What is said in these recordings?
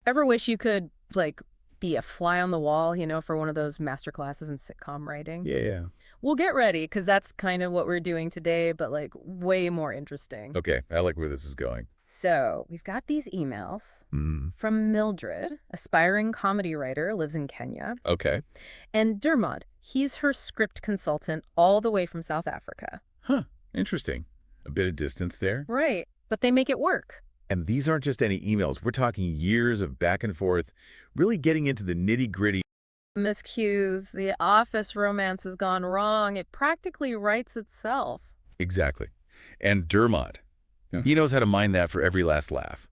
Ever wish you could, like, be a fly on the wall, for one of those master classes in sitcom writing? Yeah, yeah. Well, get ready, because that's kind of what we're doing today, but, like, way more interesting. Okay, I like where this is going. So, we've got these emails Mm, from Mildred, aspiring comedy writer, lives in Kenya, okay. and Dermot. He's her script consultant all the way from South Africa. Huh, interesting. A bit of distance there. Right, but they make it work. And these aren't just any emails. We're talking years of back and forth, really getting into the nitty-gritty. Miscues, the office romance has gone wrong. It practically writes itself. Exactly. And Dermot, Yeah. he knows how to mine that for every last laugh.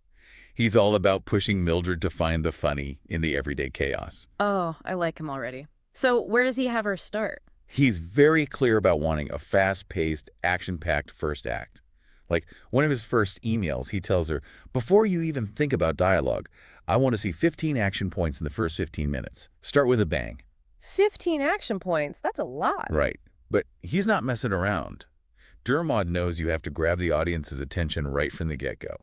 He's all about pushing Mildred to find the funny in the everyday chaos. Oh, I like him already. So where does he have her start? He's very clear about wanting a fast-paced, action-packed first act. Like, one of his first emails, he tells her, before you even think about dialogue, I want to see 15 action points in the first 15 minutes. Start with a bang. 15 action points. That's a lot. Right. But he's not messing around. Dermot knows you have to grab the audience's attention right from the get-go.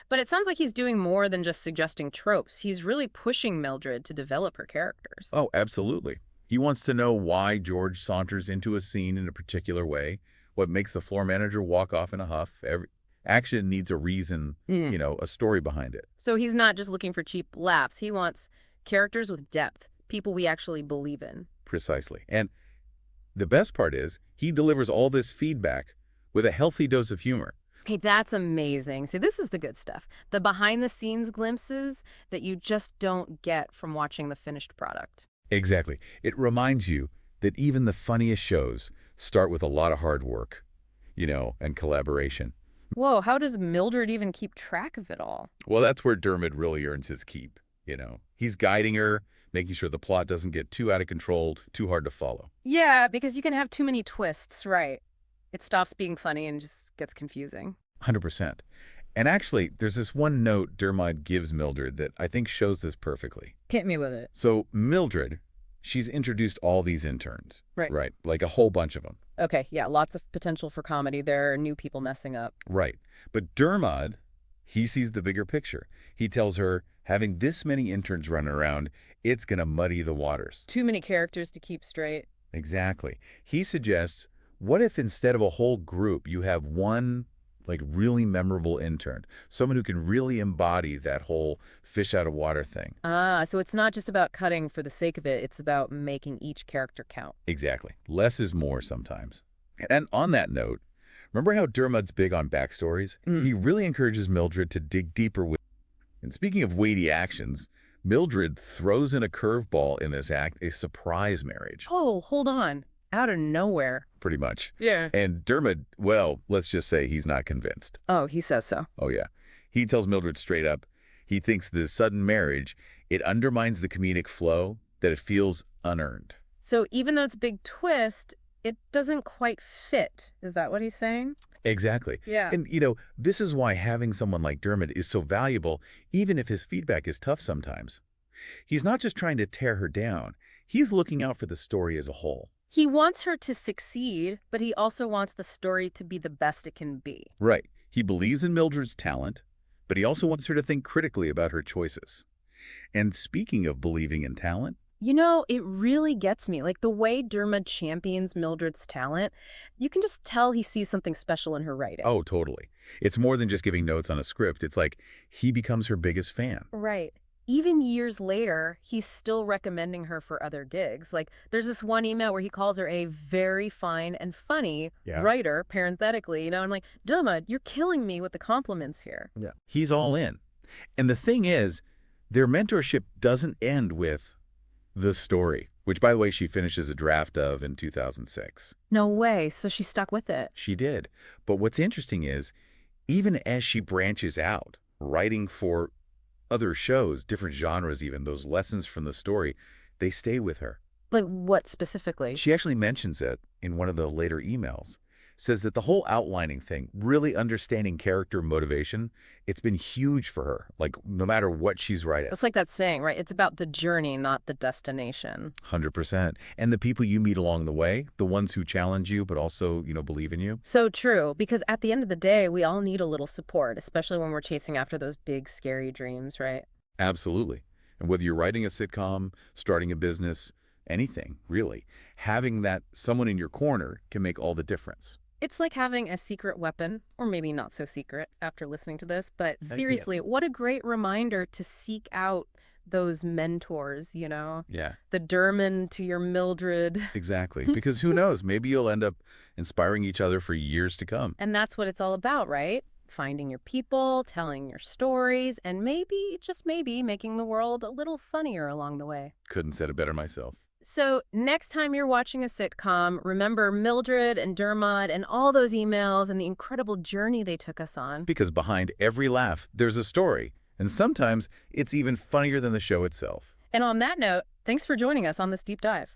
But it sounds like he's doing more than just suggesting tropes. He's really pushing Mildred to develop her characters. Oh, absolutely. He wants to know why George saunters into a scene in a particular way, what makes the floor manager walk off in a huff. Every action needs a reason, a story behind it. So he's not just looking for cheap laughs. He wants characters with depth, people we actually believe in. Precisely. And the best part is he delivers all this feedback with a healthy dose of humor. Okay, that's amazing. See, this is the good stuff. The behind-the-scenes glimpses that you just don't get from watching the finished product. Exactly. It reminds you that even the funniest shows start with a lot of hard work, and collaboration. Whoa, how does Mildred even keep track of it all? Well, that's where Dermot really earns his keep, He's guiding her, making sure the plot doesn't get too out of control, too hard to follow. Yeah, because you can have too many twists, right? It stops being funny and just gets confusing. 100%. And actually, there's this one note Dermot gives Mildred that I think shows this perfectly. Hit me with it. So Mildred, she's introduced all these interns. Right. Right, like a whole bunch of them. Okay, yeah, lots of potential for comedy. There are new people messing up. Right. But Dermot, he sees the bigger picture. He tells her, having this many interns running around, it's going to muddy the waters. Too many characters to keep straight. Exactly. He suggests, what if instead of a whole group, you have one, really memorable intern, someone who can really embody that whole fish out of water thing. Ah, so it's not just about cutting for the sake of it. It's about making each character count. Exactly. Less is more sometimes. And on that note, remember how Dermot's big on backstories? He really encourages Mildred to dig deeper with. And speaking of weighty actions, Mildred throws in a curveball in this act, a surprise marriage. Oh, hold on. Out of nowhere. Pretty much. Yeah. And Dermot, well, let's just say he's not convinced. Oh, he says so. Oh, yeah. He tells Mildred straight up, he thinks this sudden marriage, it undermines the comedic flow, that it feels unearned. So even though it's a big twist, it doesn't quite fit. Is that what he's saying? Exactly. Yeah. And, this is why having someone like Dermot is so valuable, even if his feedback is tough sometimes. He's not just trying to tear her down. He's looking out for the story as a whole. He wants her to succeed, but he also wants the story to be the best it can be. Right. He believes in Mildred's talent, but he also wants her to think critically about her choices. And speaking of believing in talent, It really gets me. Like the way Dermot champions Mildred's talent, you can just tell he sees something special in her writing. oh, totally. It's more than just giving notes on a script. It's like he becomes her biggest fan. Right. Even years later, he's still recommending her for other gigs. Like, there's this one email where he calls her a very fine and funny writer, parenthetically, I'm like, Dermot, you're killing me with the compliments here. Yeah. He's all in. And the thing is, their mentorship doesn't end with the story, which, by the way, she finishes a draft of in 2006. No way. So she stuck with it. She did. But what's interesting is, even as she branches out, writing for other shows, different genres even, those lessons from the story, they stay with her. Like, what specifically? She actually mentions it in one of the later emails. Says that the whole outlining thing, really understanding character motivation, it's been huge for her, no matter what she's writing. It's like that saying, right? It's about the journey, not the destination. 100%. And the people you meet along the way, the ones who challenge you but also, believe in you. So true, because at the end of the day, we all need a little support, especially when we're chasing after those big, scary dreams, right? Absolutely. And whether you're writing a sitcom, starting a business, anything, really, having that someone in your corner can make all the difference. It's like having a secret weapon, or maybe not so secret after listening to this, but Yeah. seriously, what a great reminder to seek out those mentors, you know? Yeah, The Derman to your Mildred. exactly. Because who knows, maybe you'll end up inspiring each other for years to come. And that's what it's all about, right? Finding your people, telling your stories, and maybe, just maybe, making the world a little funnier along the way. Couldn't said it better myself. So next time you're watching a sitcom, remember Mildred and Dermot and all those emails and the incredible journey they took us on. Because behind every laugh, there's a story. And sometimes it's even funnier than the show itself. And on that note, thanks for joining us on this deep dive.